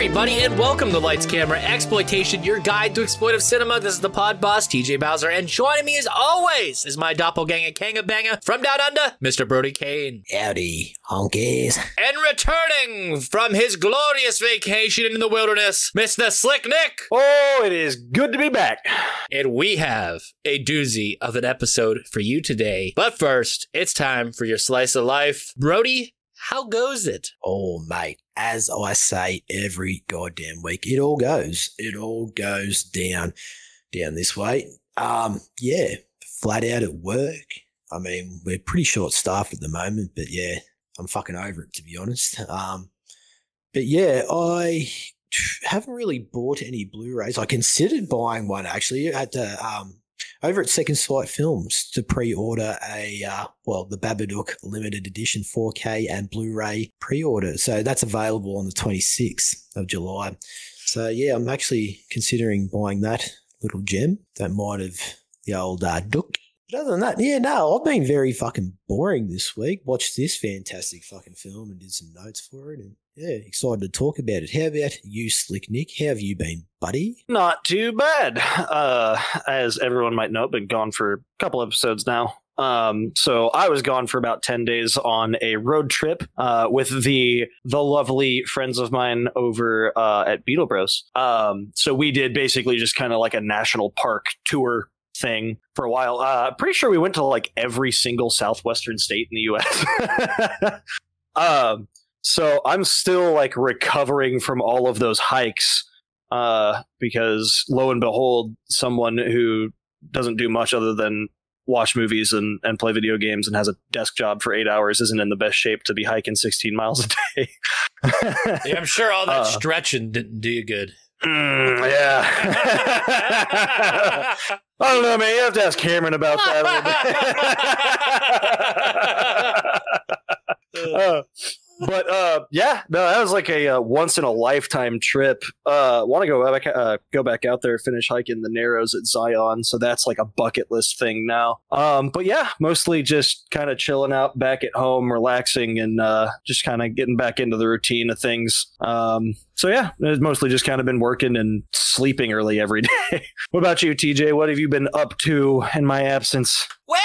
everybody, and welcome to Lights, Camera, Exploitation, your guide to exploitive cinema. This is the pod boss, TJ Bowser, and joining me as always is my doppelganger, Kangabanga, from down under, Mr. Brody Kane. Howdy, honkies. And returning from his glorious vacation in the wilderness, Mr. Slick Nick. Oh, it is good to be back. And we have a doozy of an episode for you today. But first, it's time for your slice of life. Brody, how goes it? Oh, mate, as I say every goddamn week, it all goes down this way. Yeah, flat out at work. I mean, we're pretty short-staffed at the moment, but yeah, I'm fucking over it, to be honest. But yeah, I haven't really bought any Blu-rays. I considered buying one, actually. I had to, over at Second Sight Films to pre-order the Paddock limited edition 4K and Blu-ray pre-order. So that's available on the 26th of July. So yeah, I'm actually considering buying that little gem. Don't mind of the old Duck. But other than that, yeah, no, I've been very fucking boring this week. Watched this fantastic fucking film and did some notes for it. And yeah, excited to talk about it. How about you, Slick Nick? How have you been, buddy? Not too bad. As everyone might know, been gone for a couple episodes now. So I was gone for about 10 days on a road trip with the lovely friends of mine over at Beetle Bros. So we did basically just kind of like a national park tour thing for a while. Pretty sure we went to like every single southwestern state in the US. So I'm still like recovering from all of those hikes because lo and behold, someone who doesn't do much other than watch movies and play video games and has a desk job for 8 hours isn't in the best shape to be hiking 16 miles a day. Yeah, I'm sure all that stretching didn't do you good. Yeah. I don't know, man. You have to ask Cameron about that a little bit. Yeah, no, that was like a once in a lifetime trip. Want to go back out there, finish hiking the Narrows at Zion, so that's like a bucket list thing now. But yeah, mostly just kind of chilling out back at home, relaxing, and just kind of getting back into the routine of things. So yeah, it's mostly just kind of been working and sleeping early every day. What about you, TJ? What have you been up to in my absence? Well,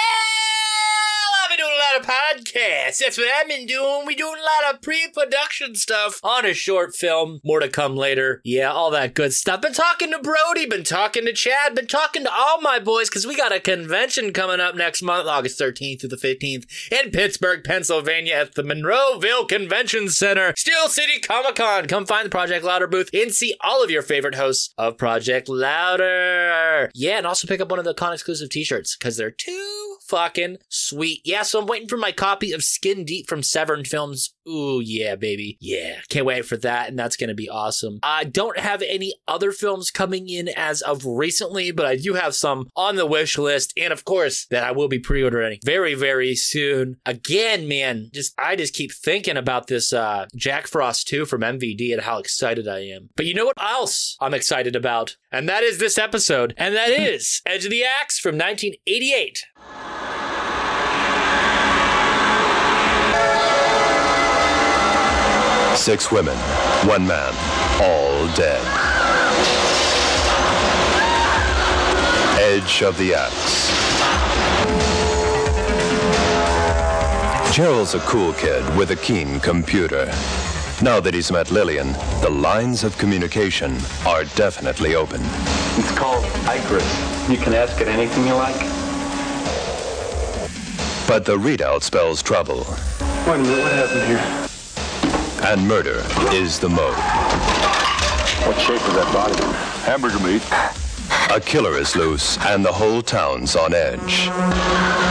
I've been doing a lot of podcasts. That's what I've been doing. We're doing a lot of pre-production stuff on a short film. More to come later. Yeah, all that good stuff. Been talking to Brody, been talking to Chad, been talking to all my boys because we got a convention coming up next month, August 13th through the 15th in Pittsburgh, Pennsylvania at the Monroeville Convention Center. Steel City Comic-Con. Come find the Project Louder booth and see all of your favorite hosts of Project Louder. Yeah, and also pick up one of the con-exclusive t-shirts because they're too fucking sweet. Yeah, so I'm waiting for my copy of Skin Deep from Severn Films. Ooh, yeah, baby. Yeah, can't wait for that, and that's going to be awesome. I don't have any other films coming in as of recently, but I do have some on the wish list, and of course, that I will be pre-ordering very, very soon. Again, man, I just keep thinking about this Jack Frost 2 from MVD and how excited I am. But you know what else I'm excited about? And that is this episode, and that is Edge of the Axe from 1988. Six women, one man, all dead. Edge of the Axe. Gerald's a cool kid with a keen computer. Now that he's met Lillian, the lines of communication are definitely open. It's called Icarus. You can ask it anything you like. But the readout spells trouble. Wait a minute, what happened here? And murder is the mode. What shape is that body? Hamburger meat. A killer is loose, and the whole town's on edge.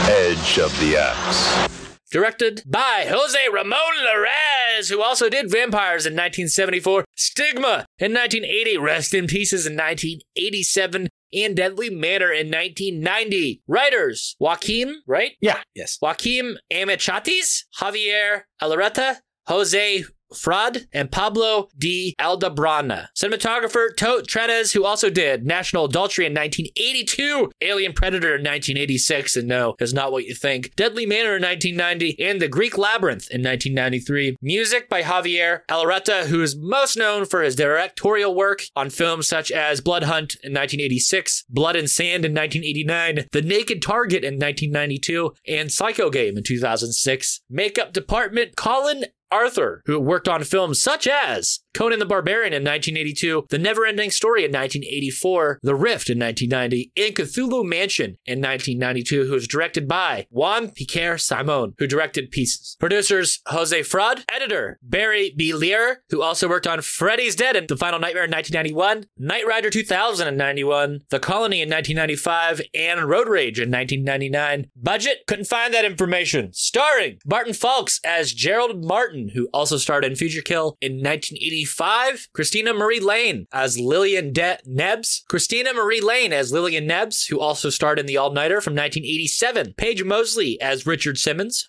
Edge of the Axe. Directed by José Ramón Larraz, who also did Vampires in 1974, Stigma in 1980, Rest in Pieces in 1987, and Deadly Manor in 1990. Writers, Joaquim, right? Yeah. Yes. Joaquim Amichatis, Javier Alarreta, Jose Frad and Pablo de Aldebrana. Cinematographer Tote Trenes, who also did National Adultery in 1982, Alien Predator in 1986, and no, is not what you think, Deadly Manor in 1990, and The Greek Labyrinth in 1993. Music by Javier Alarreta, who is most known for his directorial work on films such as Blood Hunt in 1986, Blood and Sand in 1989, The Naked Target in 1992, and Psycho Game in 2006. Makeup department, Colin Arthur, who worked on films such as Conan the Barbarian in 1982, The Neverending Story in 1984, The Rift in 1990, and Cthulhu Mansion in 1992, who was directed by Juan Piquer Simon, who directed Pieces. Producers, Jose Frad. Editor, Barry B. Lear, who also worked on Freddy's Dead and The Final Nightmare in 1991, Knight Rider 2091, The Colony in 1995, and Road Rage in 1999. Budget? Couldn't find that information. Starring Barton Fawkes as Gerald Martin, who also starred in Future Kill in 1985. Christina Marie Lane as Lillian Nebbs. Christina Marie Lane as Lillian Nebbs, who also starred in The All-Nighter from 1987. Paige Mosley as Richard Simmons,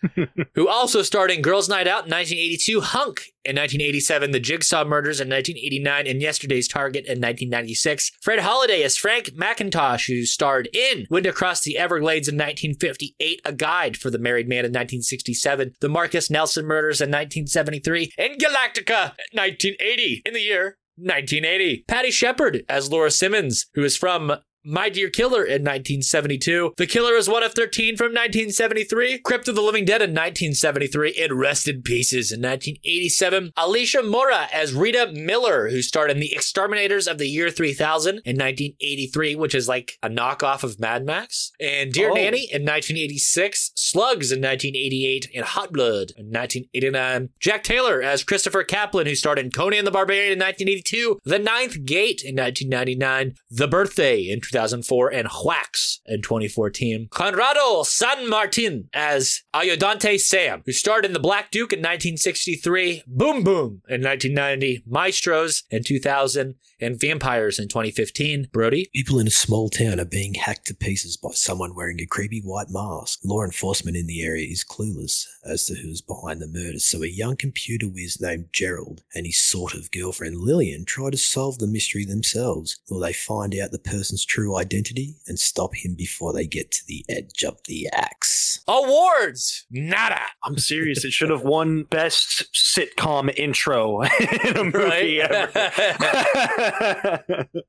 who also starred in Girls' Night Out in 1982. Hunk in 1987, The Jigsaw Murders in 1989, and Yesterday's Target in 1996. Fred Holliday as Frank McIntosh, who starred in Wind Across the Everglades in 1958, A Guide for the Married Man in 1967, The Marcus Nelson Murders in 1973, and Galactica in 1980, in the year 1980. Patty Shepard as Laura Simmons, who is from My Dear Killer in 1972. The Killer is One of 13 from 1973. Crypt of the Living Dead in 1973. And Rest in Pieces in 1987. Alicia Mora as Rita Miller, who starred in The Exterminators of the Year 3000 in 1983, which is like a knockoff of Mad Max. And Dear Nanny in 1986. Slugs in 1988. And Hot Blood in 1989. Jack Taylor as Christopher Kaplan, who starred in Conan the Barbarian in 1982. The Ninth Gate in 1999. The Birthday in 2004, and Wax in 2014. Conrado San Martin as Ayudante Sam, who starred in The Black Duke in 1963, Boom Boom in 1990, Maestros in 2000, and Vampires in 2015. Brody? People in a small town are being hacked to pieces by someone wearing a creepy white mask. Law enforcement in the area is clueless as to who's behind the murders, so a young computer whiz named Gerald and his sort of girlfriend Lillian try to solve the mystery themselves. Will they find out the person's true identity and stop him before they get to the edge of the axe? Awards! Nada! I'm serious. It should have won best sitcom intro in a movie ever.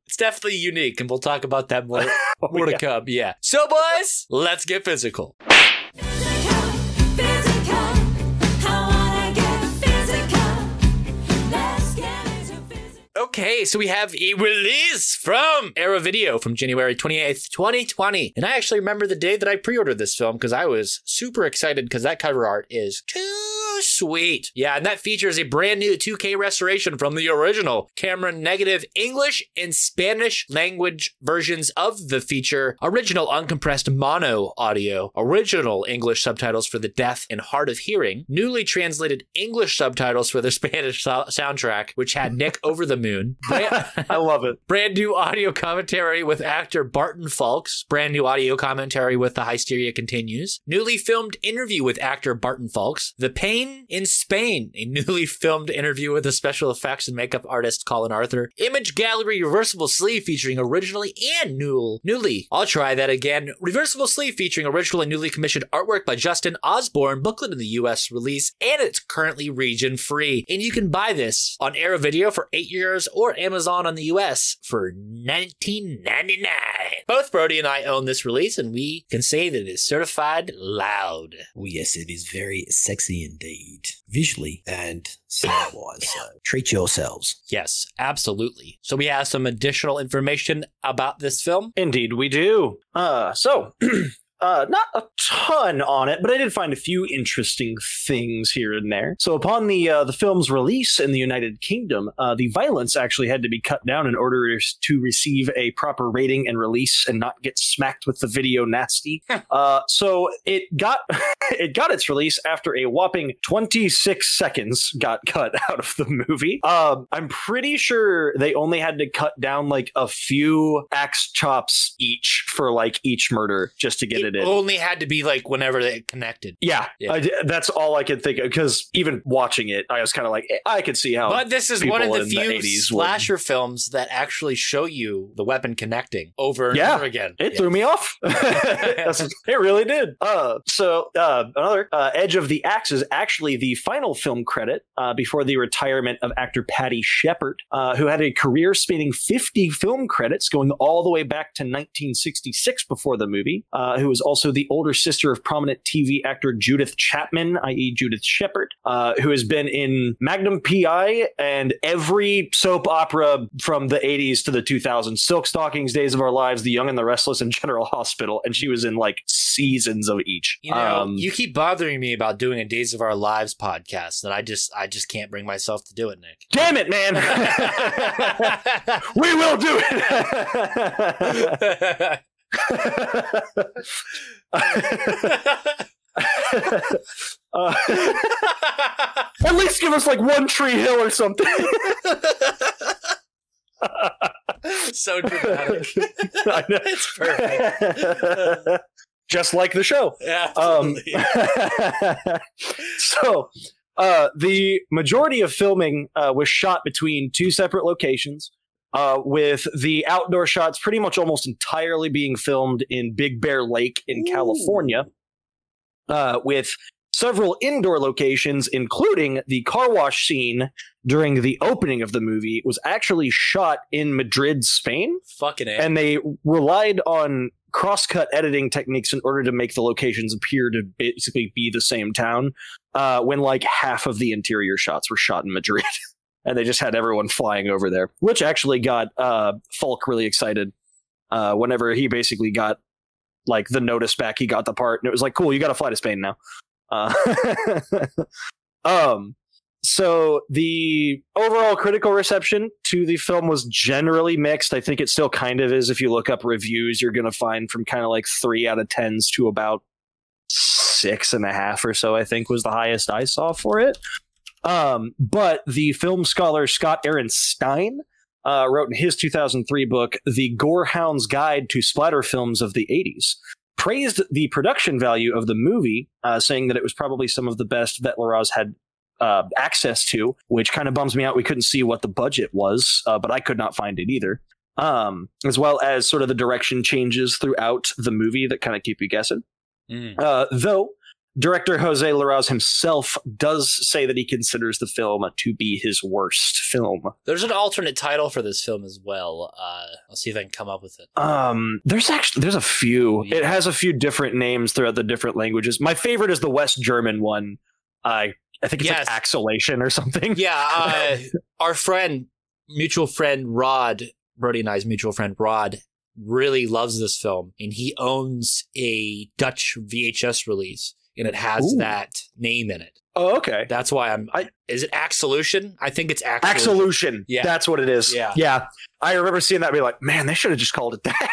It's definitely unique, and we'll talk about that more to come. Yeah. So, boys, let's get physical. Okay, so we have a release from Arrow Video from January 28th, 2020. And I actually remember the day that I pre-ordered this film because I was super excited because that cover art is too sweet. Yeah, and that features a brand new 2K restoration from the original camera negative English and Spanish language versions of the feature, original uncompressed mono audio, original English subtitles for the deaf and hard of hearing, newly translated English subtitles for the Spanish soundtrack, which had Nick Over the Moon. I love it. Brand new audio commentary with actor Barton Fawkes. Brand new audio commentary with The Hysteria Continues. Newly filmed interview with actor Barton Fawkes. The Pain in Spain. A newly filmed interview with the special effects and makeup artist Colin Arthur. Image gallery reversible sleeve featuring originally and newly. I'll try that again. Reversible sleeve featuring original and newly commissioned artwork by Justin Osborne. Booklet in the US release. And it's currently region free. And you can buy this on Arrow Video for €8 or Amazon on the US for $19.99. Both Brody and I own this release, and we can say that it is certified loud. Oh yes, it is very sexy indeed, visually and sound-wise, so treat yourselves. Yes, absolutely. So we have some additional information about this film. Indeed we do. Not a ton on it, but I did find a few interesting things here and there. So upon the film's release in the United Kingdom, the violence actually had to be cut down in order to receive a proper rating and release and not get smacked with the video nasty. So it got its release after a whopping 26 seconds got cut out of the movie. I'm pretty sure they only had to cut down like a few axe chops each for like each murder just to get it in. Only had to be like whenever they connected. Yeah. That's all I could think of, because even watching it, I was kind of like, I could see how. But this is one of the few 80s slasher films that actually show you the weapon connecting over and over again. It threw me off. It really did. Another Edge of the Axe is actually the final film credit before the retirement of actor Patty Shepard, who had a career spanning 50 film credits going all the way back to 1966 before the movie, who was also the older sister of prominent TV actor Judith Chapman, i.e. Judith Shepard, who has been in Magnum P.I. and every soap opera from the 80s to the 2000s, Silk Stockings, Days of Our Lives, The Young and the Restless, and General Hospital, and she was in like seasons of each. You know, you keep bothering me about doing a Days of Our Lives podcast, and I just can't bring myself to do it, Nick. Damn it, man! We will do it. At least give us like One Tree Hill or something. So dramatic. I know. It's perfect. Just like the show. Yeah. So the majority of filming was shot between two separate locations, with the outdoor shots pretty much almost entirely being filmed in Big Bear Lake in California, with several indoor locations, including the car wash scene during the opening of the movie, was actually shot in Madrid, Spain. Fucking A. And they relied on cross-cut editing techniques in order to make the locations appear to basically be the same town, when like half of the interior shots were shot in Madrid. And they just had everyone flying over there, which actually got Falk really excited whenever he basically got like the notice back. He got the part, and it was like, cool, you got to fly to Spain now. So the overall critical reception to the film was generally mixed. I think it still kind of is. If you look up reviews, you're going to find from kind of like 3 out of 10s to about 6.5 or so, I think was the highest I saw for it. But the film scholar Scott Aaron Stein wrote in his 2003 book, The Gorehound's Guide to Splatter Films of the 80s, praised the production value of the movie, saying that it was probably some of the best that Larraz had access to, which kind of bums me out. We couldn't see what the budget was, but I could not find it either. As well as sort of the direction changes throughout the movie that kind of keep you guessing. Though director José Larraz himself does say that he considers the film to be his worst film. There's an alternate title for this film as well. I'll see if I can come up with it. There's a few. Yeah. It has a few different names throughout the different languages. My favorite is the West German one. I think it's like Axolation or something. Yeah, our mutual friend Rod, Brody and I's mutual friend Rod, really loves this film, and he owns a Dutch VHS release, and it has that name in it. Oh, okay. That's why is it Axolution? I think it's Axolution. Yeah. That's what it is. Yeah. I remember seeing that and be like, man, they should have just called it that.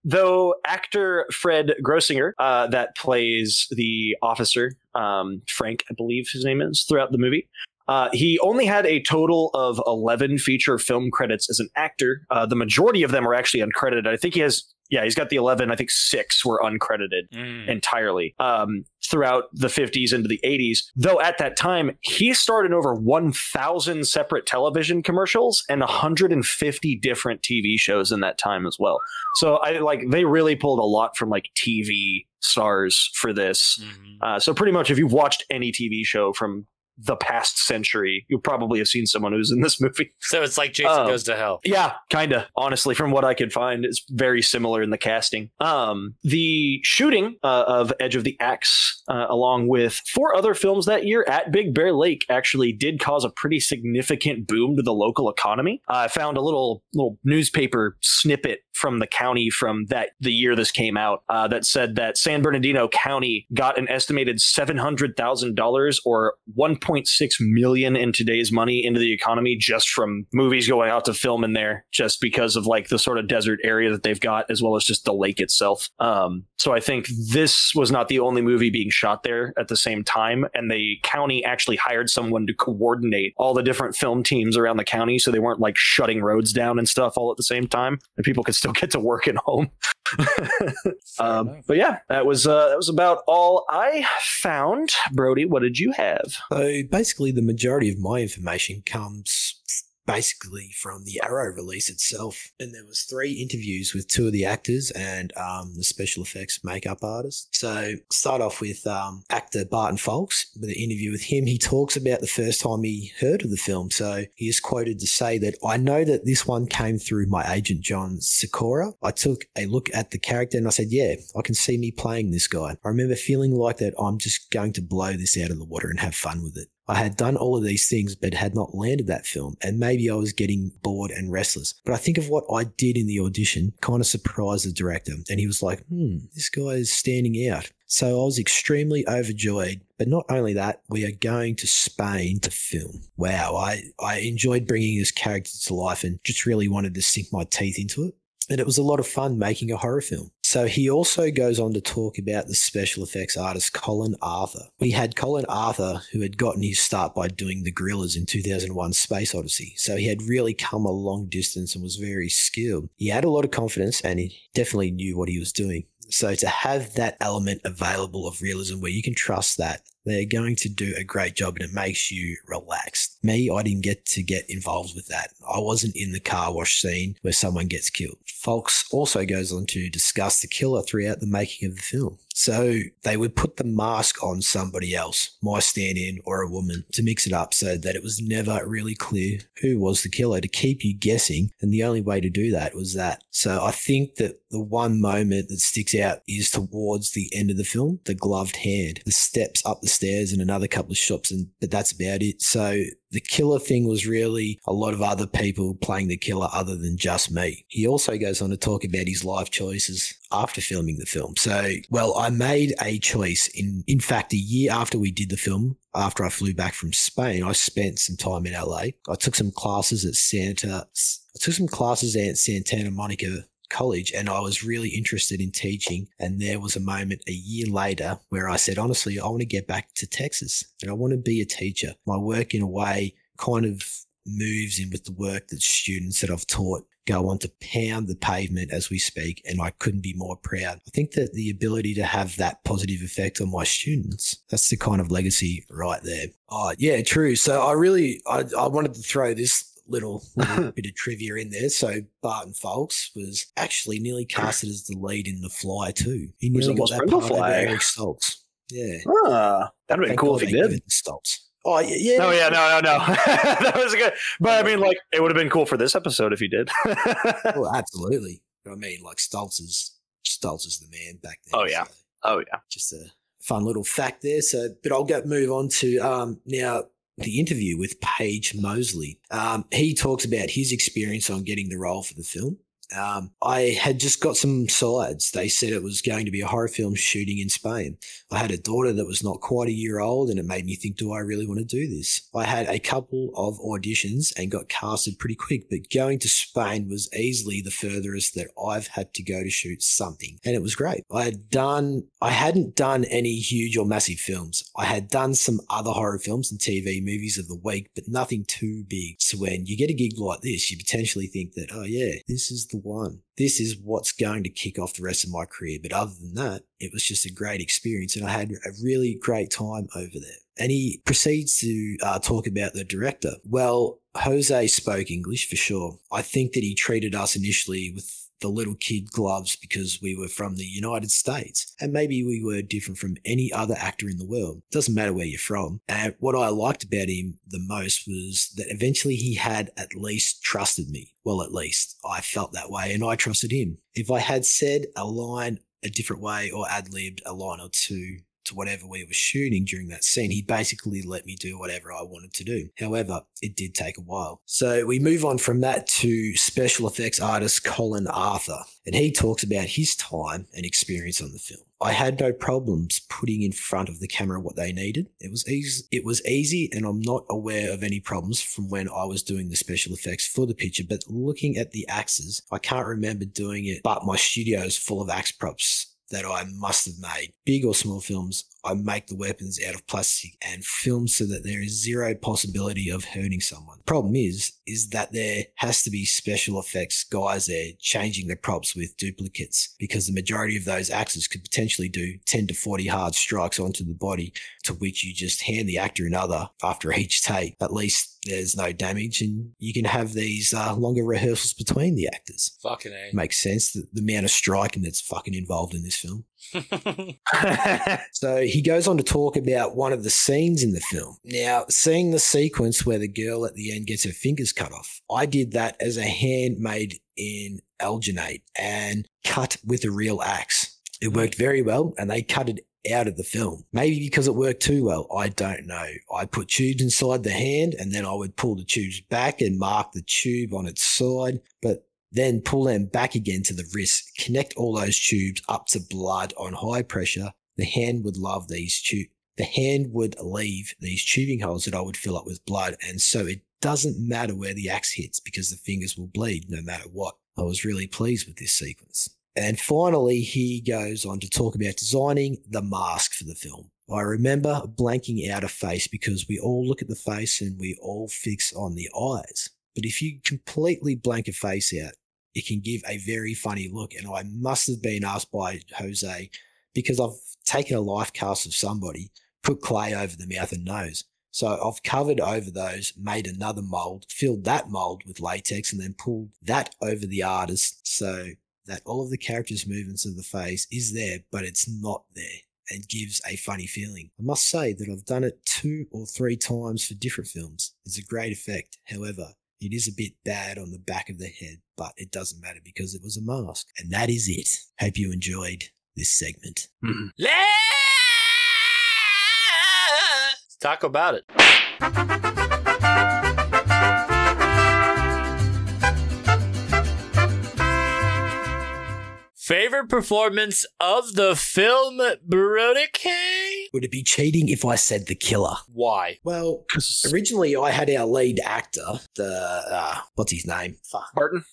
Though actor Fred Grossinger, that plays the officer, Frank, I believe his name is, throughout the movie, he only had a total of 11 feature film credits as an actor. The majority of them are actually uncredited. I think he's got the 11. I think 6 were uncredited entirely throughout the 50s into the 80s. Though at that time, he starred in over 1,000 separate television commercials and 150 different TV shows in that time as well. So they really pulled a lot from like TV stars for this. So pretty much if you've watched any TV show from the past century, you probably have seen someone who's in this movie. So it's like Jason Goes to Hell. Yeah, kind of. Honestly, from what I could find, it's very similar in the casting. The shooting of Edge of the Axe, along with 4 other films that year at Big Bear Lake, actually did cause a pretty significant boom to the local economy. I found a little newspaper snippet from the county from the year this came out that said that San Bernardino County got an estimated $700,000 or 1.2 $3.6 million in today's money into the economy just from movies going out to film in there, just because of like the sort of desert area that they've got, as well as just the lake itself. So I think this was not the only movie being shot there at the same time, and the county actually hired someone to coordinate all the different film teams around the county, so they weren't like shutting roads down and stuff all at the same time, and people could still get to work and home. But yeah, that was about all I found. Brody, what did you have? So basically, the majority of my information comes basically from the Arrow release itself. And there was 3 interviews with 2 of the actors and the special effects makeup artist. So start off with actor Barton Fowlkes. With the interview with him, he talks about the first time he heard of the film. So he is quoted to say that, "I know that this one came through my agent, John Sikora. I took a look at the character and I said, yeah, I can see me playing this guy. I remember feeling like that I'm just going to blow this out of the water and have fun with it. I had done all of these things but had not landed that film, and maybe I was getting bored and restless. But I think of what I did in the audition kind of surprised the director, and he was like, this guy is standing out." So I was extremely overjoyed. But not only that, we are going to Spain to film. Wow, I enjoyed bringing this character to life and just really wanted to sink my teeth into it. And it was a lot of fun making a horror film. So he also goes on to talk about the special effects artist Colin Arthur. We had Colin Arthur, who had gotten his start by doing the Gorillas in 2001 Space Odyssey. So he had really come a long distance and was very skilled. He had a lot of confidence and he definitely knew what he was doing. So to have that element available of realism where you can trust that they're going to do a great job and it makes you relaxed. Me, I didn't get to get involved with that. I wasn't in the car wash scene where someone gets killed. Fowlkes also goes on to discuss the killer throughout the making of the film. So they would put the mask on somebody else, my stand-in or a woman, to mix it up so that it was never really clear who was the killer, to keep you guessing. And the only way to do that was that. So I think that the one moment that sticks out is towards the end of the film, the gloved hand, the steps up the stairs and another couple of shots, but that's about it. So the killer thing was really a lot of other people playing the killer other than just me. He also goes on to talk about his life choices after filming the film. So, well, I made a choice. In fact, a year after we did the film, after I flew back from Spain, I spent some time in LA. I took some classes at Santa Monica College, and I was really interested in teaching. And there was a moment a year later where I said, honestly, I want to get back to Texas and I want to be a teacher. My work in a way kind of moves in with the work that students that I've taught go on to pound the pavement as we speak, and I couldn't be more proud. I think that the ability to have that positive effect on my students, that's the kind of legacy right there. Oh, yeah, true. So I wanted to throw this little bit of trivia in there. So Barton Fowlkes was actually nearly casted as the lead in The Fly too. He nearly got that part over Eric Stoltz. Yeah. That'd have been cool if he did. Stoltz. Oh, yeah. No. That was good. But I mean, like, it would have been cool for this episode if he did. Well, absolutely. But I mean, like, Stoltz is the man back then. Oh, yeah. So Oh, yeah. just a fun little fact there. So, but I'll move on to now the interview with Paige Mosley. He talks about his experience on getting the role for the film. I had just got some sides. They said it was going to be a horror film shooting in Spain. I had a daughter that was not quite a year old, and it made me think, do I really want to do this? I had a couple of auditions and got casted pretty quick, but going to Spain was easily the furthest that I've had to go to shoot something, and it was great. I hadn't done any huge or massive films. I had done some other horror films and TV movies of the week, but nothing too big. So when you get a gig like this, you potentially think that, oh yeah, this is the one. This is what's going to kick off the rest of my career. But other than that, it was just a great experience, and I had a really great time over there. And he proceeds to talk about the director. Well, Jose spoke English for sure. I think that he treated us initially with the little kid gloves because we were from the United States, and maybe we were different from any other actor in the world. Doesn't matter where you're from. And what I liked about him the most was that eventually he had at least trusted me. Well, at least I felt that way, and I trusted him. If I had said a line a different way or ad-libbed a line or two to whatever we were shooting during that scene. He basically let me do whatever I wanted to do. However, it did take a while. So we move on from that to special effects artist Colin Arthur, and he talks about his time and experience on the film. I had no problems putting in front of the camera what they needed. It was easy, and I'm not aware of any problems from when I was doing the special effects for the picture, but looking at the axes, I can't remember doing it, but my studio is full of axe props that I must have made. Big or small films, I make the weapons out of plastic and film so that there is zero possibility of hurting someone. Problem is that there has to be special effects guys there changing their props with duplicates, because the majority of those axes could potentially do 10 to 40 hard strikes onto the body, to which you just hand the actor another after each take. At least there's no damage, and you can have these longer rehearsals between the actors. Fucking A. Makes sense, the amount of striking that's fucking involved in this film. So he goes on to talk about one of the scenes in the film. Now, seeing the sequence where the girl at the end gets her fingers cut off, I did that as a hand made in alginate and cut with a real axe. It worked very well, and they cut it out of the film. Maybe because it worked too well, I don't know. I put tubes inside the hand, and then I would pull the tubes back and mark the tube on its side, but then pull them back again to the wrist, connect all those tubes up to blood on high pressure. The hand would leave these tubing holes that I would fill up with blood, and so it doesn't matter where the axe hits because the fingers will bleed no matter what. I was really pleased with this sequence. And finally, he goes on to talk about designing the mask for the film. I remember blanking out a face because we all look at the face and we all fix on the eyes. But if you completely blank a face out, it can give a very funny look. And I must have been asked by Jose, because I've taken a life cast of somebody, put clay over the mouth and nose. So I've covered over those, made another mold, filled that mold with latex, and then pulled that over the artist so that all of the characters' movements of the face is there, but it's not there, and gives a funny feeling. I must say that I've done it 2 or 3 times for different films. It's a great effect. However, it is a bit bad on the back of the head, but it doesn't matter because it was a mask. And that is it. Hope you enjoyed this segment. Let's talk about it. Favorite performance of the film, Brodick? Would it be cheating if I said the killer? Why? Well, originally I had our lead actor, what's his name? Fuck. Barton?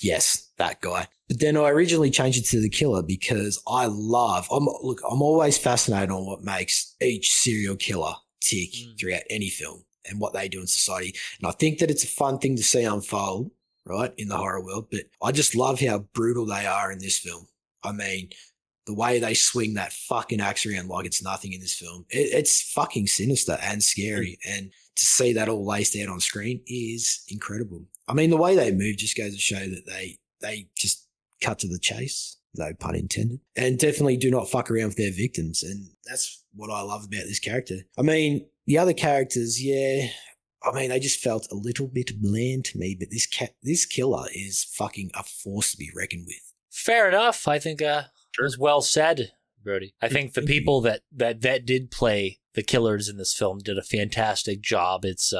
Yes, that guy. But then I originally changed it to the killer because I'm always fascinated on what makes each serial killer tick throughout any film and what they do in society. And I think that it's a fun thing to see unfold, right, in the horror world. But I just love how brutal they are in this film. I mean, the way they swing that fucking axe around like it's nothing in this film, it's fucking sinister and scary. And to see that all laced out on screen is incredible. I mean, the way they move just goes to show that they just cut to the chase, no pun intended, and definitely do not fuck around with their victims. And that's what I love about this character. I mean, the other characters, yeah, I mean, they just felt a little bit bland to me, but this killer is fucking a force to be reckoned with. Fair enough. I think it was well said, Brody. I think the people that did play the killers in this film did a fantastic job. It's,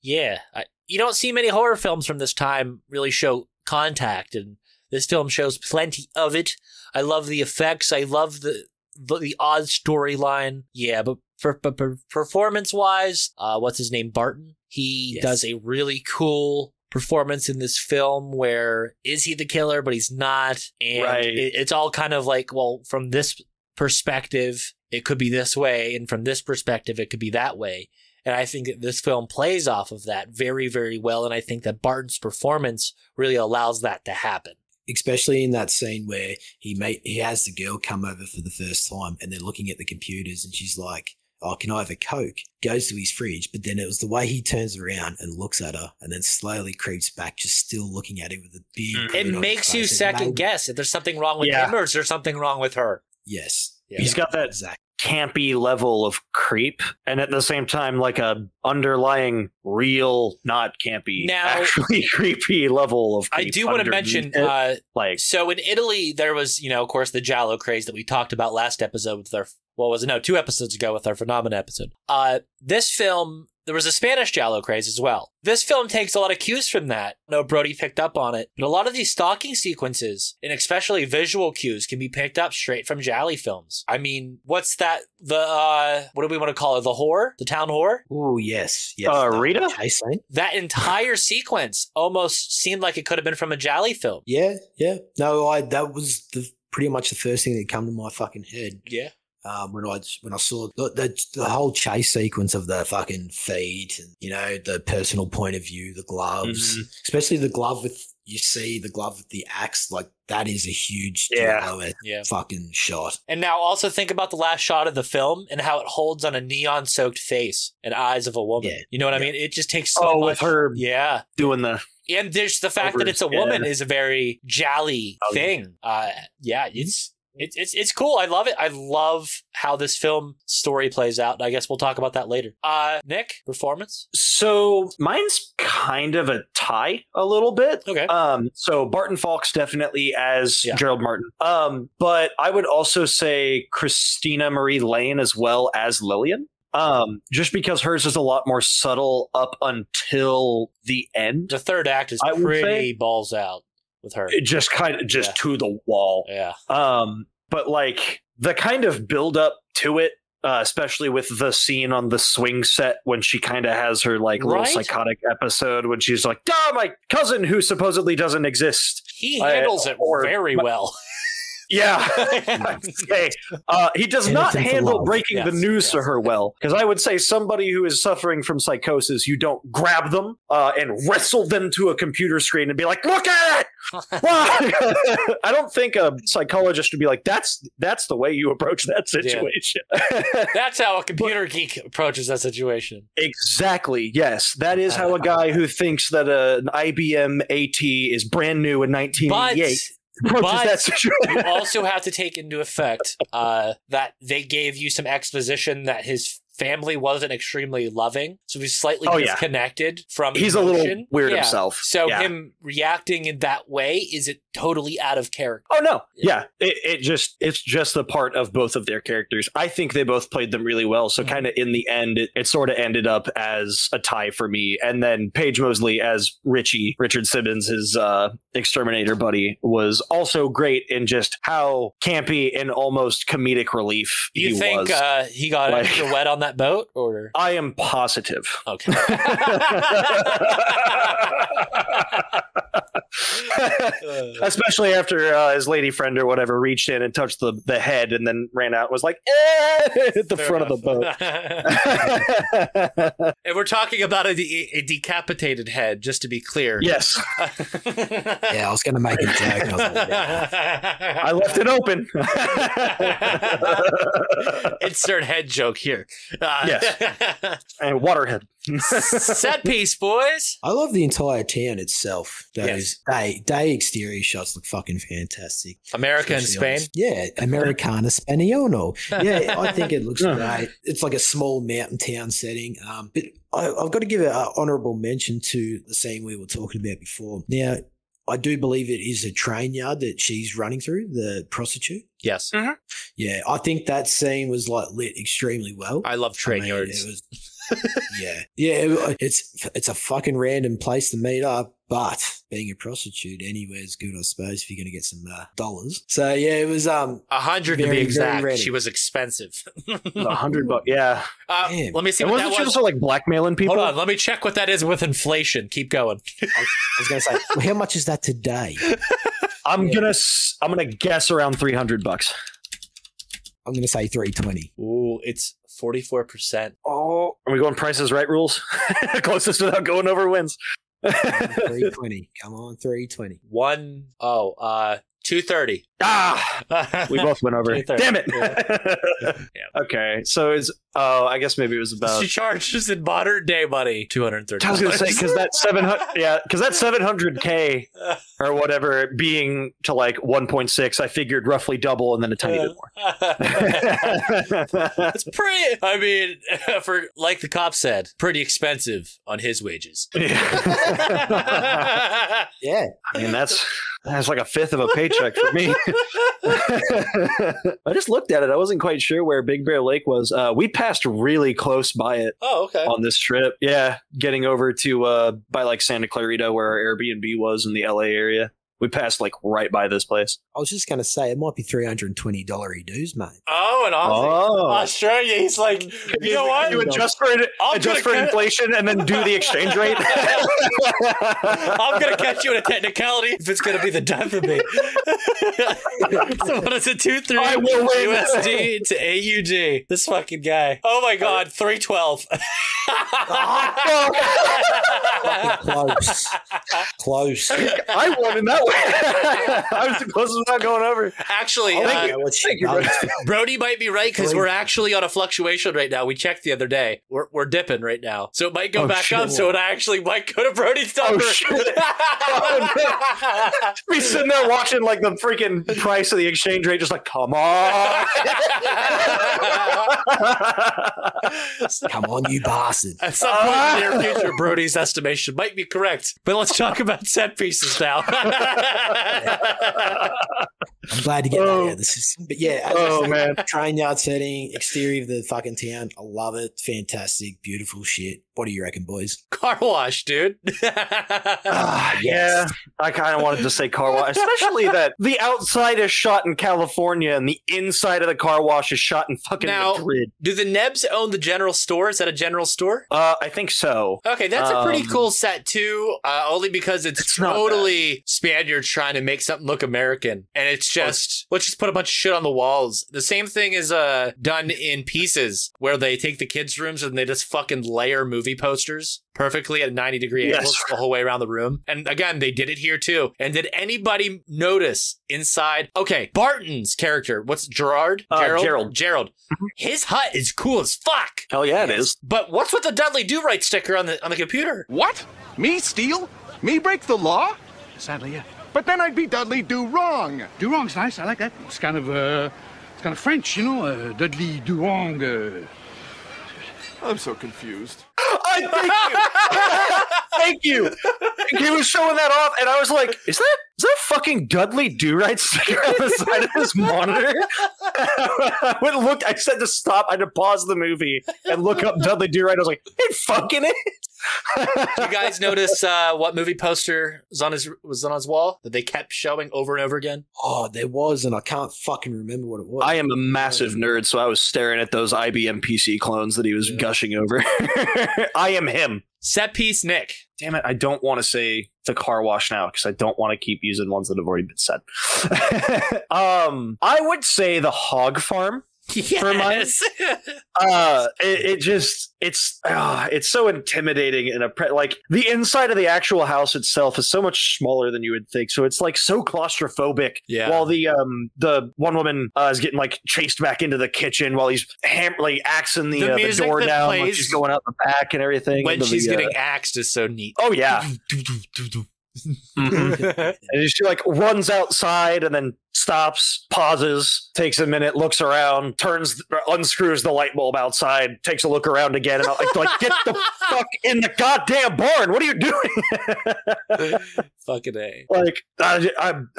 you don't see many horror films from this time really show contact, and this film shows plenty of it. I love the effects. I love the odd storyline. Yeah, but for performance-wise, what's his name? Barton? He does a really cool performance in this film where is he the killer, but he's not. And it's all kind of like, well, from this perspective, it could be this way, and from this perspective, it could be that way. And I think that this film plays off of that very, very well. And I think that Barton's performance really allows that to happen. Especially in that scene where he has the girl come over for the first time and they're looking at the computers and she's like, oh, can I have a Coke? Goes to his fridge, but then it was the way he turns around and looks at her and then slowly creeps back, just still looking at him with a big... It makes you second guess if there's something wrong with him or is there something wrong with her. Yes. Yeah. He's got that campy level of creep, and at the same time, like a underlying real, not campy, actually creepy level of creep. I do want to mention, so in Italy, there was, of course, the Giallo craze that we talked about last episode with our What was it? No, 2 episodes ago with our Phenomena episode. This film, there was a Spanish giallo craze as well. This film takes a lot of cues from that. No, Brody picked up on it. But a lot of these stalking sequences, and especially visual cues, can be picked up straight from giallo films. I mean, what's that? What do we want to call it? The whore? The town whore? Oh, yes. Rita? Chase scene. That entire sequence almost seemed like it could have been from a giallo film. Yeah. No, that was pretty much the first thing that came to my fucking head. Yeah. When I saw the whole chase sequence of the fucking feet and, the personal point of view, the gloves, especially the glove with the axe, like that is a huge fucking shot. And now also think about the last shot of the film and how it holds on a neon soaked face and eyes of a woman. Yeah. You know what I mean? It just takes so much. With her doing the... And there's the fact that it's a woman is a very jolly thing. It's cool. I love it. I love how this film story plays out. I guess we'll talk about that later. Nick, performance? So mine's kind of a tie a little bit. Okay. So Barton Falk's definitely as Gerald Martin. But I would also say Christina Marie Lane as well as Lillian. Just because hers is a lot more subtle up until the end. The third act is pretty balls out with her. It just kind of to the wall. Yeah. But like the kind of build up to it, especially with the scene on the swing set when she kind of has her like little psychotic episode when she's like, my cousin who supposedly doesn't exist. He handles it very well. Yeah. He does not handle breaking the news to her well. Because I would say somebody who is suffering from psychosis, you don't grab them and wrestle them to a computer screen and be like, look at it! I don't think a psychologist would be like, that's the way you approach that situation. Yeah. That's how a computer geek approaches that situation. Exactly, yes. That is how a guy who thinks that an IBM AT is brand new in 1988 but you also have to take into effect that they gave you some exposition that his family wasn't extremely loving, so he's slightly disconnected from he's emotion. A little weird himself, so him reacting in that way is it totally out of character. Oh no, it's just a part of both of their characters. I think they both played them really well, so kind of in the end it sort of ended up as a tie for me. And then Paige Mosley as Richard Simmons, his exterminator buddy, was also great in just how campy and almost comedic relief he was. You think he got extra wet on that boat, or? I am positive. Okay. Especially after his lady friend or whatever reached in and touched the head and then ran out and was like, at the front of the boat. And we're talking about a decapitated head, just to be clear. Yes. Yeah, I was going to make a joke. I left it open. Insert head joke here. Yes. And waterhead. Set piece, boys. I love the entire town itself. Day exterior shots look fucking fantastic. America and Spain? Yeah, Americana Spaniolo. Yeah, I think it looks great. It's like a small mountain town setting. But I've got to give an honourable mention to the scene we were talking about before. Now, I do believe it is a train yard that she's running through, the prostitute. Yes. Mm-hmm. Yeah, I think that scene was like lit extremely well. I love train yards. It was, it's a fucking random place to meet up, but being a prostitute anywhere is good, I suppose, if you're going to get some dollars. So yeah, it was 100 to be exact. She was expensive. $100, yeah. Let me see what that was. She also like blackmailing people? Hold on, let me check what that is with inflation. Keep going. I was going to say, well, how much is that today? I'm gonna guess around $300. I'm going to say 320. Ooh, it's 44%. Oh, are we going Prices Right rules? Closest without going over wins. 320. Come on, 320. 230. We both went over. Damn it. Yeah. Okay, so I guess maybe it was about. She charges in modern day money $230. I was gonna say because that 700K or whatever being to like 1.6, I figured roughly double and then a tiny bit more. It's pretty. I mean, for like the cop said, pretty expensive on his wages. Yeah. Yeah. I mean That's like a fifth of a paycheck for me. I just looked at it. I wasn't quite sure where Big Bear Lake was. We passed really close by it. Oh, okay. On this trip. Yeah. Getting over to by like Santa Clarita where our Airbnb was in the LA area. We passed like right by this place. I was just going to say, it might be $320 dues, mate. Oh, and Australia, he's like, you know what? You adjust for inflation and then do the exchange rate. I'm going to catch you in a technicality if it's going to be the death of me. So what is it, 2-3 I will win. USD to AUD? This fucking guy. Oh my God, 312. Close. I won in that way. I was the closest without going over. Actually, Brody might be right because we're actually on a fluctuation right now. We checked the other day. We're dipping right now, so it might go back up. So it actually might go to Brody's number. Oh shit! Be sitting there watching like the freaking price of the exchange rate, just like, come on, come on, you bastard! At some point in the near future, Brody's estimation might be correct. But let's talk about set pieces now. I'm glad to get that out of the system. But yeah, man. Train yard setting, exterior of the fucking town. I love it. Fantastic, beautiful shit. What do you reckon, boys? Car wash, dude. Yeah, I kind of wanted to say car wash, especially that the outside is shot in California and the inside of the car wash is shot in fucking Madrid. Do the Nebs own the general store? Is that a general store? I think so. Okay, that's a pretty cool set too. Only because it's totally Spaniards trying to make something look American, and it's just let's just put a bunch of shit on the walls. The same thing is done in Pieces, where they take the kids' rooms and they just fucking layer movie posters perfectly at 90-degree angles the whole way around the room. And again, they did it here too. And did anybody notice inside? Okay, Barton's character, what's Gerald? Gerald. Mm-hmm. His hut is cool as fuck. Hell yeah, it is. But what's with the Dudley Do-Right sticker on the computer? What? Me steal? Me break the law? Sadly, yeah. But then I'd be Dudley Do Wrong. Do Wrong's nice. I like that. It's kind of French, you know. Dudley Do Wrong. I'm so confused. Thank you. He was showing that off, and I was like, "Is that fucking Dudley Do-Right sticker on the side of his monitor?" I went and looked. I said to stop. I had to pause the movie and look up Dudley Do-Right. I was like, "It fucking is." Did you guys notice what movie poster was on his wall that they kept showing over and over again? Oh, there was, and I can't fucking remember what it was. I am a massive nerd, so I was staring at those IBM PC clones that he was gushing over. I am him. Set piece, Nick. Damn it, I don't want to say the car wash now because I don't want to keep using ones that have already been said. I would say the hog farm. Yes. It's so intimidating and like the inside of the actual house itself is so much smaller than you would think, so it's like so claustrophobic. Yeah. While the one woman is getting like chased back into the kitchen while he's axing the door down when she's going out the back and everything. When she's getting axed is so neat. Oh yeah. And she like runs outside and then stops, pauses, takes a minute, looks around, unscrews the light bulb outside, takes a look around again, and I'm like, get the fuck in the goddamn barn! What are you doing? Fucking A. Like, I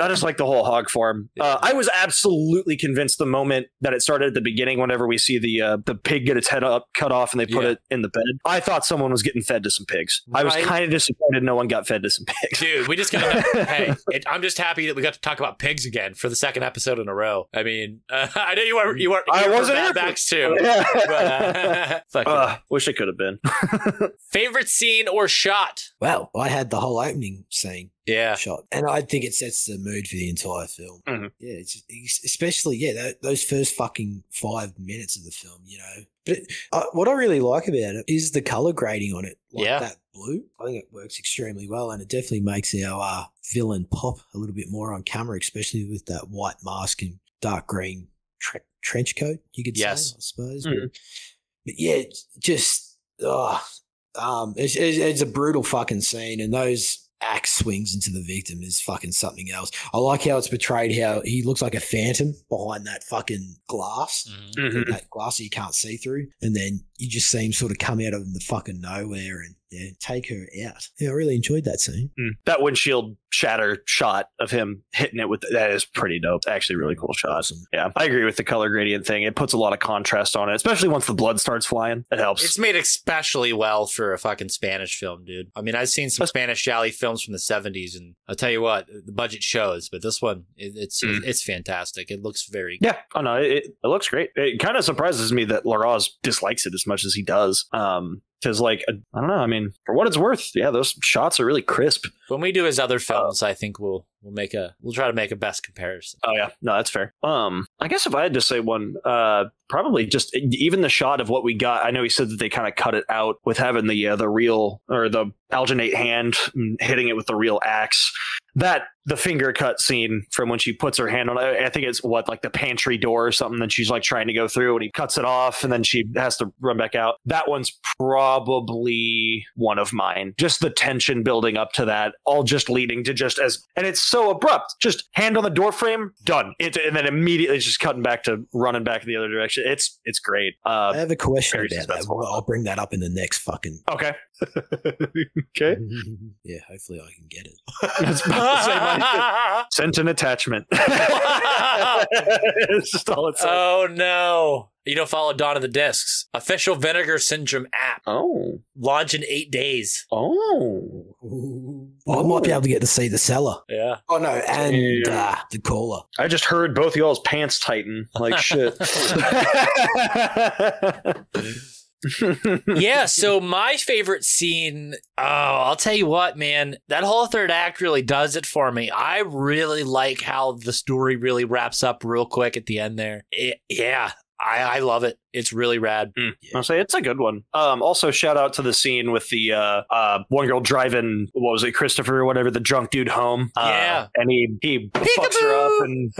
just like the whole hog farm. I was absolutely convinced the moment that it started at the beginning, whenever we see the pig get its head cut off and they put it in the bed. I thought someone was getting fed to some pigs. Right. I was kind of disappointed no one got fed to some pigs. Dude, we just got I'm just happy that we got to talk about pigs again for the second episode in a row. I mean, I know you weren't. I wasn't here. Backs too. But, wish it could have been. Favorite scene or shot? Well, I had the whole opening scene. Yeah, shot, and I think it sets the mood for the entire film. Mm-hmm. Yeah, it's especially those first fucking 5 minutes of the film. You know, but what I really like about it is the color grading on it. Like that blue, I think it works extremely well, and it definitely makes our villain pop a little bit more on camera, especially with that white mask and dark green trench coat. You could say, I suppose. Mm-hmm. But yeah, just it's a brutal fucking scene, and those axe swings into the victim is fucking something else. I like how it's portrayed, how he looks like a phantom behind that fucking glass, that glass that you can't see through, and then you just see him sort of come out of the fucking nowhere, and take her out. Yeah, I really enjoyed that scene. That windshield shatter shot of him hitting it with that is pretty dope. Actually, really cool shot. Awesome. Yeah, I agree with the color gradient thing. It puts a lot of contrast on it, especially once the blood starts flying. It helps. It's made especially well for a fucking Spanish film, dude. I mean, I've seen some Spanish giallo films from the 70s, and I'll tell you what, the budget shows, but this one, it's fantastic. It looks very good. Yeah, oh no, it looks great. It kind of surprises me that Larraz dislikes it as much as he does. Because, like, I don't know. I mean, for what it's worth, yeah, those shots are really crisp. When we do his other films, I think we'll try to make a best comparison. Oh yeah, no, that's fair. I guess if I had to say one, probably just even the shot of what we got. I know he said that they kind of cut it out with having the real or the alginate hand hitting it with the real axe. That the finger cut scene from when she puts her hand on it, I think it's like the pantry door or something that she's like trying to go through, and he cuts it off and then she has to run back out. That one's probably one of mine. Just the tension building up to that, all just leading to and it's so abrupt. Just hand on the door frame, done. And then immediately just cutting back to running back in the other direction. It's great. I have a question about that. Well, I'll bring that up in the next fucking. Okay. Okay. Yeah, hopefully I can get it. That's about to say sent an attachment. It's just all it says. Oh no. You don't follow Dawn of the Discs. Official Vinegar Syndrome app. Oh. Launch in 8 days. Oh. I might be able to get to see the seller. Yeah. Oh no, and the caller. I just heard both y'all's pants tighten like shit. Yeah, so my favorite scene, I'll tell you what, man, that whole third act really does it for me. I really like how the story really wraps up real quick at the end there. I love it. It's really rad. I'll say it's a good one. Also, shout out to the scene with the one girl driving, what was it, Christopher or whatever, the drunk dude home. Yeah. And he fucks her up and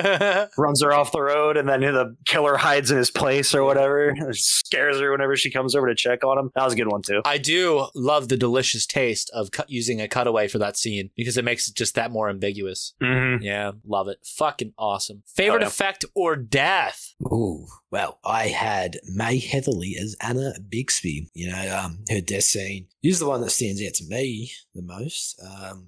runs her off the road, and then the killer hides in his place or whatever. Scares her whenever she comes over to check on him. That was a good one, too. I do love the delicious taste of using a cutaway for that scene because it makes it just that more ambiguous. Mm-hmm. Yeah, love it. Fucking awesome. Favorite effect or death? Ooh, well, I had May Heatherly as Anna Bixby. You know, her death scene is the one that stands out to me the most,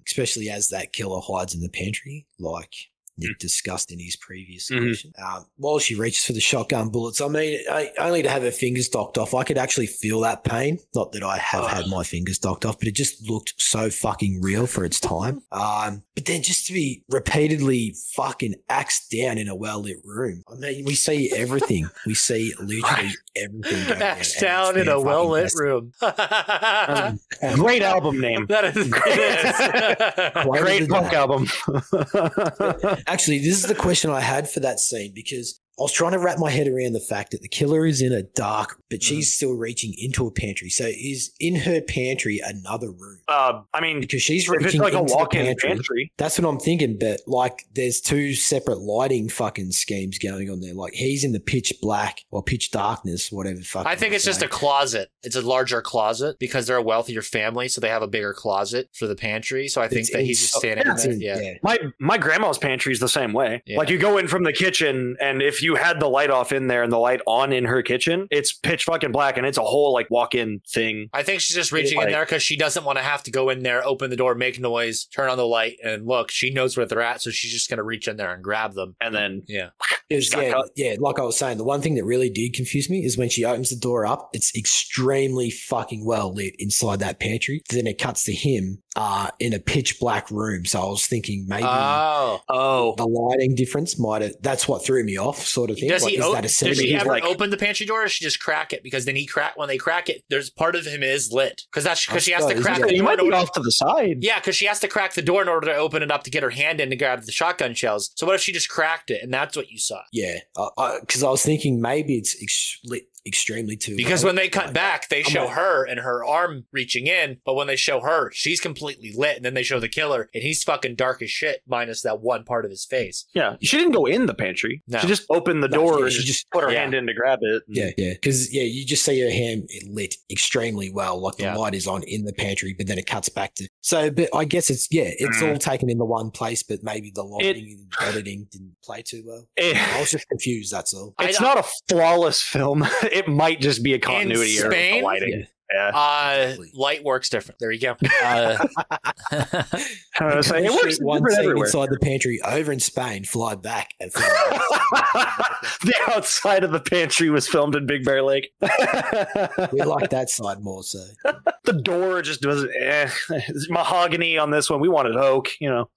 especially as that killer hides in the pantry, like Nick discussed in his previous question. While she reaches for the shotgun bullets, I mean, only to have her fingers docked off, I could actually feel that pain. Not that I have had my fingers docked off, but it just looked so fucking real for its time. But then just to be repeatedly fucking axed down in a well-lit room. I mean, we see everything. We see literally everything going Axed down in a well-lit room. Great album name. That is Great punk album. Actually, this is the question I had for that scene because I was trying to wrap my head around the fact that the killer is in a dark, but she's still reaching into a pantry. So is in her pantry another room? I mean, because she's if reaching it's like into a walk-in the pantry. That's what I'm thinking. But like, there's two separate lighting fucking schemes going on there. Like he's in the pitch black or pitch darkness, whatever. I think it's just a closet. It's a larger closet because they're a wealthier family, so they have a bigger closet for the pantry. So I think that he's just standing in there. Yeah. My grandma's pantry is the same way. Yeah. Like you go in from the kitchen, and if you had the light off in there and the light on in her kitchen, it's pitch fucking black, and it's a whole like walk-in thing. I think she's just reaching in there because she doesn't want to have to go in there, open the door, make noise, turn on the light, and look. She knows where they're at, so she's just gonna reach in there and grab them, and then like I was saying, the one thing that really did confuse me is when she opens the door up, it's extremely fucking well lit inside that pantry. Then it cuts to him in a pitch black room. So I was thinking maybe the lighting difference might have, that's what threw me off, sort of thing. Does she ever like, open the pantry door, or does she just crack it? Because then when they crack it, there's part of him is lit. Because she has to crack the door. You might be off to the side. Yeah, because she has to crack the door in order to open it up to get her hand in to grab the shotgun shells. So what if she just cracked it and that's what you saw? Yeah, because I was thinking maybe it's lit extremely too. Because when they cut back, they show her and her arm reaching in, but when they show her, she's completely lit, and then they show the killer, and he's fucking dark as shit, minus that one part of his face. Yeah, she didn't go in the pantry. No. She just opened the door and she just put her hand in to grab it. Yeah, because you just see her hand lit extremely well, like the light is on in the pantry, but then it cuts back to. So, but I guess it's all taken in the one place, but maybe the lighting and editing didn't play too well. I was just confused. That's all. It's not a flawless film. It might just be a continuity error with the lighting. Light works different. There you go. I was saying, it works one different scene everywhere. inside the pantry over in Spain, fly back and fly The outside of the pantry was filmed in Big Bear Lake. We like that side more so. The door just doesn't. It's mahogany on this one. We wanted oak, you know.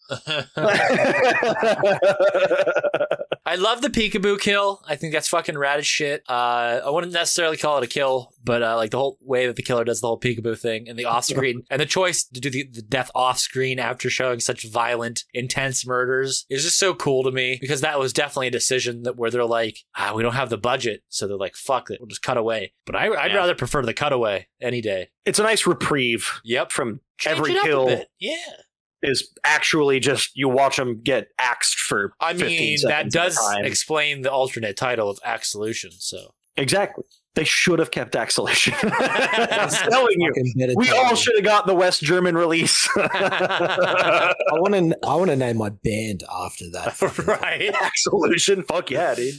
I love the peekaboo kill. I think that's fucking rad as shit. I wouldn't necessarily call it a kill, but like the whole way that the killer does the whole peekaboo thing and the off screen and the choice to do the death off screen after showing such violent, intense murders is just so cool to me, because that was definitely a decision that where they're like, we don't have the budget, so they're like, fuck it, we'll just cut away. But I'd rather prefer the cutaway any day. It's a nice reprieve. Yep, from change every it up a kill. bit. Yeah. Is actually just you watch them get axed for 15 that seconds at a does time. explain the alternate title of Axolution. So Exactly. They should have kept Axolution. I'm telling you, we all should have got the West German release. I want to name my band after that. Right. Axolution. Fuck yeah, dude.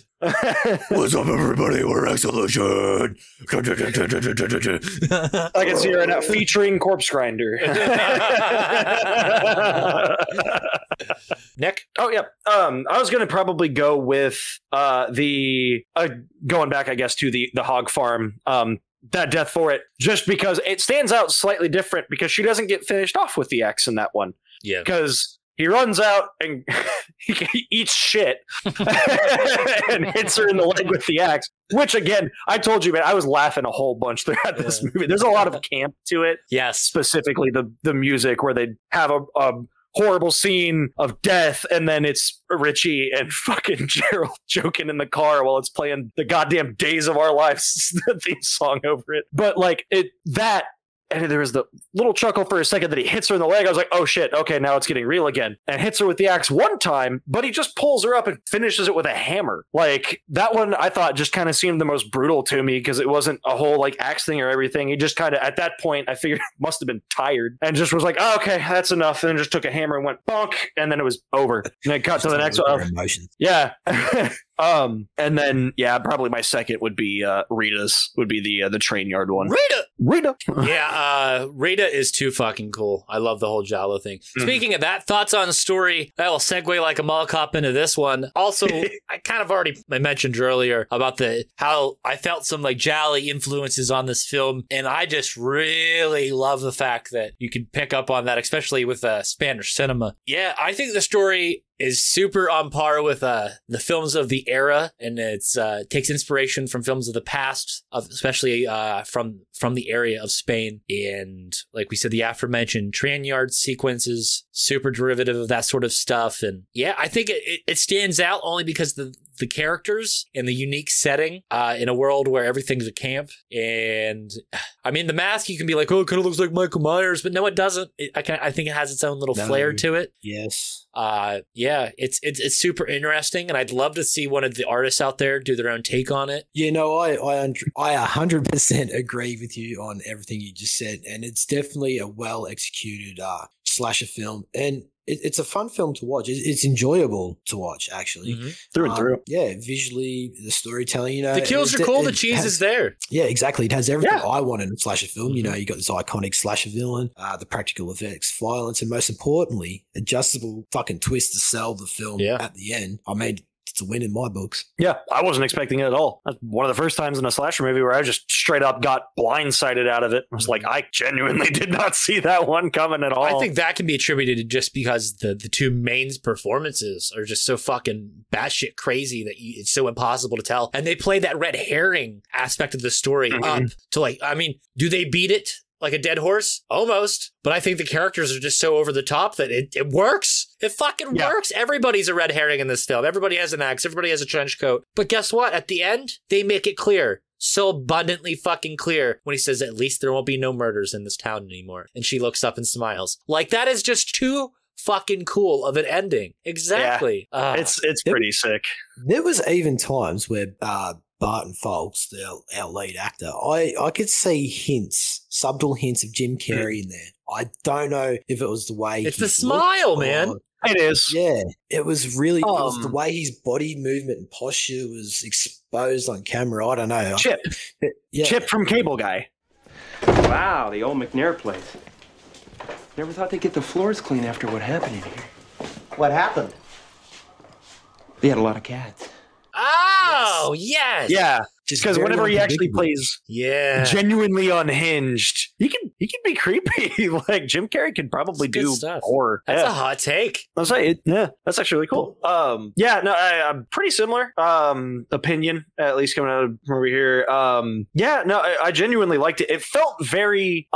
What's up, everybody? We're Axolution. I can see right now featuring Corpse Grinder. Nick? Oh yeah. I was gonna probably go with the going back, I guess, to the hog farm. That death for it, just because it stands out slightly different, because she doesn't get finished off with the axe in that one. Yeah. Because he runs out and he eats shit and hits her in the leg with the axe. Which, again, I told you, man, I was laughing a whole bunch throughout this movie. There's a lot of camp to it. Yes. Specifically the music, where they have a horrible scene of death, and then it's Richie and fucking Gerald joking in the car while it's playing the goddamn Days of Our Lives theme song over it. But like and there was the little chuckle for a second that he hits her in the leg. I was like, oh shit, okay, now it's getting real again. And hits her with the axe one time, but he just pulls her up and finishes it with a hammer. Like, that one I thought just kind of seemed the most brutal to me, because it wasn't a whole like axe thing or everything. He just kind of, at that point, I figured must have been tired and just was like, oh, okay, that's enough. And then just took a hammer and went bonk, and then it was over. And then cut to the next one. Yeah. And then, yeah, probably my second would be Rita's, would be the train yard one. Rita. Yeah, Rita is too fucking cool. I love the whole Jalo thing. Speaking of that, thoughts on story? That will segue like a mall cop into this one. Also, I kind of already mentioned earlier about how I felt some like Jolly influences on this film, and I just really love the fact that you can pick up on that, especially with Spanish cinema. Yeah, I think the story is super on par with the films of the era, and it's takes inspiration from films of the past, especially from the area of Spain. And like we said, the aforementioned train yard sequences, super derivative of that sort of stuff. And yeah, I think it stands out only because the characters and the unique setting in a world where everything's a camp. And I mean, the mask, you can be like, oh, it kind of looks like Michael Myers, but no, it doesn't. I think it has its own little flair to it. Yes. Yeah, it's super interesting, and I'd love to see one of the artists out there do their own take on it. You know, I 100% agree with you on everything you just said, and it's definitely a well executed slasher film, and it's a fun film to watch. It's enjoyable to watch, actually. Mm-hmm. Through and through. Yeah, visually, the storytelling, you know. The kills are cool, the cheese is there. Yeah, exactly. It has everything I want in a slasher film. You know, you got this iconic slasher villain, the practical effects, violence, and most importantly, adjustable fucking twist to sell the film at the end. I mean, it's a win in my books. Yeah, I wasn't expecting it at all. That's one of the first times in a slasher movie where I just straight up got blindsided out of it. I was like, I genuinely did not see that one coming at all. I think that can be attributed to just because the two main performances are just so fucking batshit crazy that it's so impossible to tell. And they play that red herring aspect of the story up to like, I mean, do they beat it like a dead horse? Almost. But I think the characters are just so over the top that it works. It fucking works. Everybody's a red herring in this film. Everybody has an axe. Everybody has a trench coat. But guess what? At the end, they make it clear. So abundantly fucking clear when he says, at least there won't be no murders in this town anymore. And she looks up and smiles. Like, that is just too fucking cool of an ending. Exactly. Yeah. It's pretty sick. There was even times where Barton Folks, our lead actor, I could see subtle hints of Jim Carrey in there. I don't know if it was the way it's the smile, man. It is. Yeah, it was really it was the way his body movement and posture was exposed on camera. I don't know. Chip from Cable Guy. Wow, the old McNair place. Never thought they'd get the floors clean after what happened in here. What happened? They had a lot of cats. Oh, yes. Yeah. Just Because very whenever he actually unpredictable. plays Yeah. genuinely unhinged, he can be creepy. Like Jim Carrey could probably It's good do stuff. horror. That's Yeah. a hot take. I was like, that's actually really cool. I'm pretty similar opinion, at least coming out from over here. I genuinely liked it. It felt very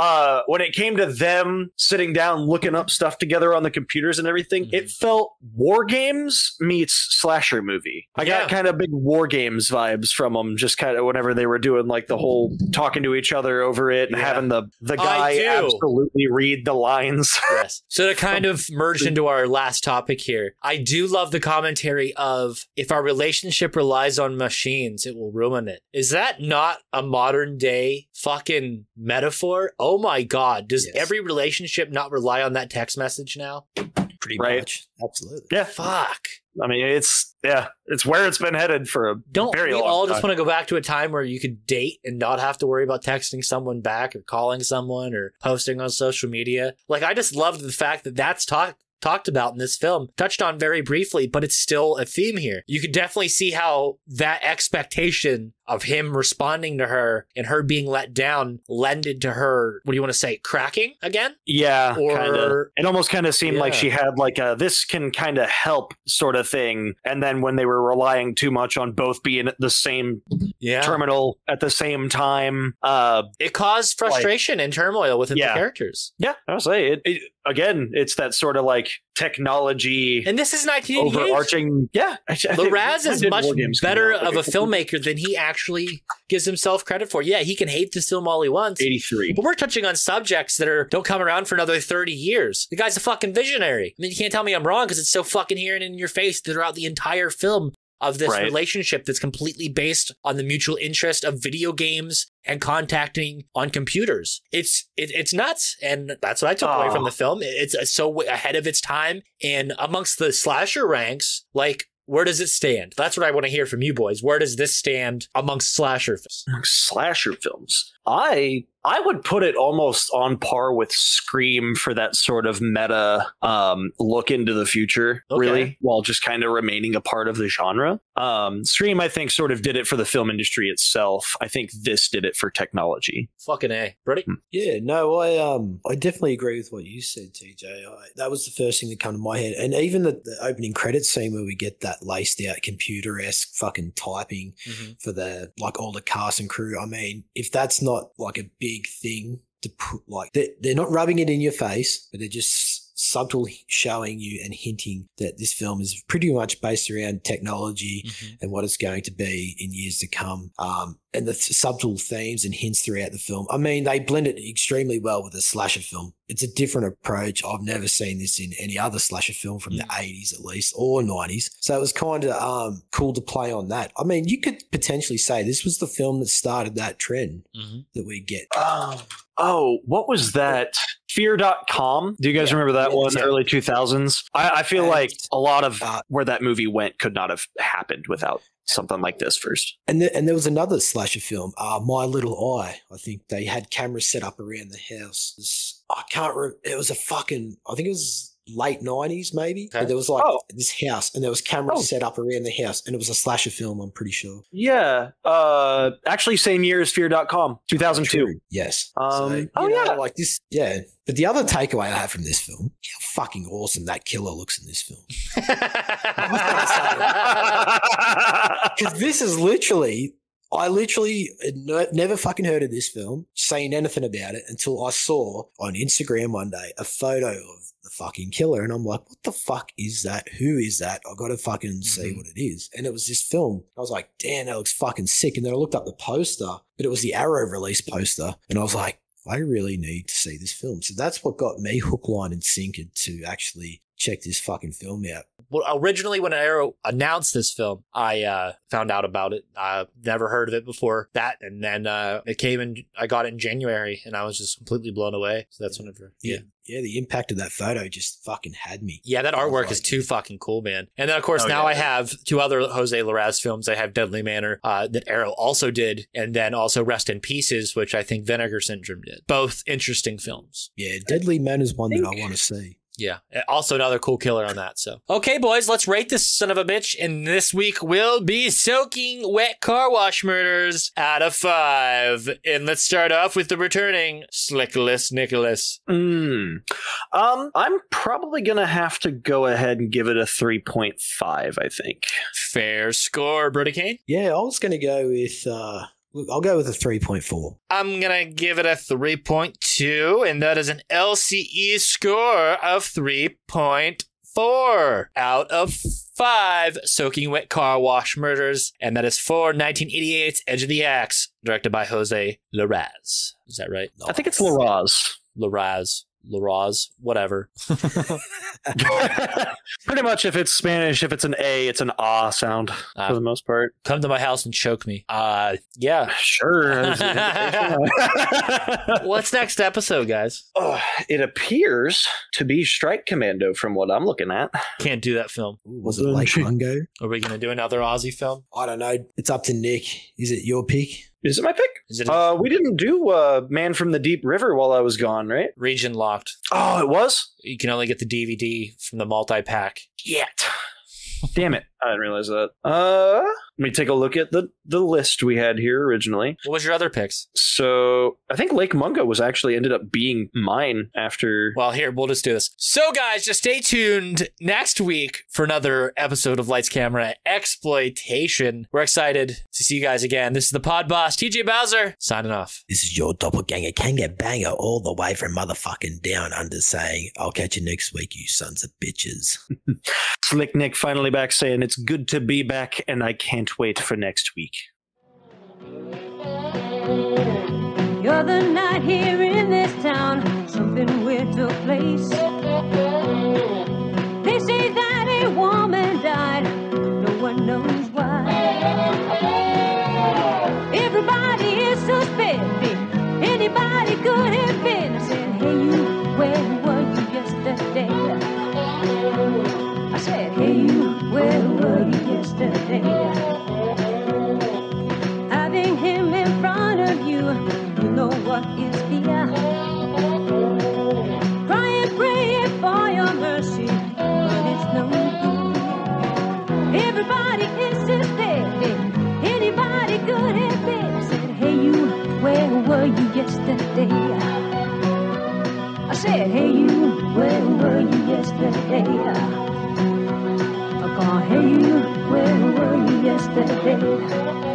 when it came to them sitting down looking up stuff together on the computers and everything. It felt War Games meets slasher movie. I got kind of big War Games vibes from them, just kind of whenever they were doing like the whole talking to each other over it and having the guy absolutely read the lines. Yes. So to kind of merge into our last topic here, I do love the commentary of if our relationship relies on machines, it will ruin it. Is that not a modern day fucking metaphor? Oh my God. Does every relationship not rely on that text message now? Pretty Right. much. Absolutely. Yeah. Fuck. I mean, it's where it's been headed for a Don't very we long all time. just want to go back to a time where you could date and not have to worry about texting someone back or calling someone or posting on social media? Like, I just loved the fact that that's talked about in this film, touched on very briefly, but it's still a theme here. You could definitely see how that expectation of him responding to her and her being let down lended to her, what do you want to say, cracking again? Yeah, Or- kinda. It almost kind of seemed like Yeah. she had like a this can kind of help sort of thing. And then when they were relying too much on both being at the same terminal at the same time, it caused frustration and turmoil within the characters. Yeah, I was say it again. It's that sort of like technology, and this is 1988. overarching. Yeah, Larraz is much better of a filmmaker than he actually gives himself credit for. Yeah, he can hate this film all he wants. 83. But we're touching on subjects that don't come around for another 30 years. The guy's a fucking visionary. I mean, you can't tell me I'm wrong because it's so fucking here and in your face throughout the entire film of this relationship that's completely based on the mutual interest of video games and contacting on computers. It's nuts. And that's what I took away from the film. It's so ahead of its time. And amongst the slasher ranks, like, where does it stand? That's what I want to hear from you boys. Where does this stand amongst slasher films? Amongst slasher films, I would put it almost on par with Scream for that sort of meta look into the future, really, while just kind of remaining a part of the genre. Scream, I think, sort of did it for the film industry itself. I think this did it for technology. Fucking A. Brody? Yeah, no, I definitely agree with what you said, TJ. That was the first thing that came to my head. And even the opening credits scene where we get that laced out computer-esque fucking typing for the like all the cast and crew. I mean, if that's not like a big thing to put, like they're not rubbing it in your face, but they're just subtly showing you and hinting that this film is pretty much based around technology and what it's going to be in years to come. And the subtle themes and hints throughout the film. I mean, they blend it extremely well with a slasher film. It's a different approach. I've never seen this in any other slasher film from the 80s at least, or 90s. So it was kind of cool to play on that. I mean, you could potentially say this was the film that started that trend that we get. Oh, what was that? Fear.com. Do you guys remember that one? Early 2000s. I feel like a lot of where that movie went could not have happened without something like this first. And there was another slasher film, My Little Eye. I think they had cameras set up around the house. I can't remember. It was I think it was late 90s maybe. Okay. There was like this house and there was cameras set up around the house and it was a slasher film, I'm pretty sure. Yeah. Actually same year as Fear.com, 2002. True. Yes. Like this, yeah. But the other takeaway I have from this film, how fucking awesome that killer looks in this film. Because this is I literally never fucking heard of this film, saying anything about it until I saw on Instagram one day a photo of the fucking killer. And I'm like, what the fuck is that? Who is that? I got to fucking see what it is. And it was this film. I was like, damn, that looks fucking sick. And then I looked up the poster, but it was the Arrow release poster. And I was like, I really need to see this film. So that's what got me hook, line and sinker to actually check this fucking film out. originally when Arrow announced this film, I found out about it. I never heard of it before that, and then it came in. I got it in January, and I was just completely blown away. So that's whenever, Yeah, the impact of that photo just fucking had me. Yeah, that artwork is too fucking cool, man. And then, of course, I have 2 other Jose Larraz films. I have Deadly Manor that Arrow also did, and then also Rest in Pieces, which I think Vinegar Syndrome did. Both interesting films. Yeah, Deadly Manor is one that I want to see. Yeah, also another cool killer on that. So, okay, boys, let's rate this son of a bitch. And this week will be Soaking Wet Car Wash Murders out of 5. And let's start off with the returning Slickless Nicholas. I'm probably gonna have to go ahead and give it a 3.5. I think. Fair score, Brody Kane. Yeah, I was gonna go with. I'll go with a 3.4. I'm going to give it a 3.2, and that is an LCE score of 3.4 out of 5 Soaking Wet Car Wash Murders, and that is for 1988's Edge of the Axe, directed by Jose Larraz. Is that right? I think it's Larraz. Larraz, whatever. Pretty much if it's Spanish, if it's an A, it's an ah sound for the most part. Come to my house and choke me. Yeah. Sure. What's next episode, guys? It appears to be Strike Commando from what I'm looking at. Can't do that film. Was it Lake Mungo? Are we going to do another Aussie film? I don't know. It's up to Nick. Is it your pick? Is it my pick? We didn't do Man from the Deep River while I was gone, right? Region locked. Oh, it was? You can only get the DVD from the multi-pack. Yet. Damn it. I didn't realize that. Let me take a look at the list we had here originally. What was your other picks? So I think Lake Mungo was actually ended up being mine after. Well, here, we'll just do this. So guys, just stay tuned next week for another episode of Lights Camera Exploitation. We're excited to see you guys again. This is the Pod Boss, TJ Bowser, signing off. This is your doppelganger, Kanga Banger, all the way from motherfucking down under saying, I'll catch you next week, you sons of bitches. Slick Nick finally back saying it's good to be back and I can't wait for next week. You're the night here in this town, something weird took place. They say that a woman died, no one knows why. Everybody is suspecting, anybody could have been. I said, hey you, where were you yesterday? I said, hey you, where were you yesterday? Having him in front of you, you know what is here. Crying, praying for your mercy, but it's no good. Everybody is suspecting, anybody could have been. I said, hey you, where were you yesterday? I said, hey you, where were you yesterday? I can't hear you, where were you yesterday?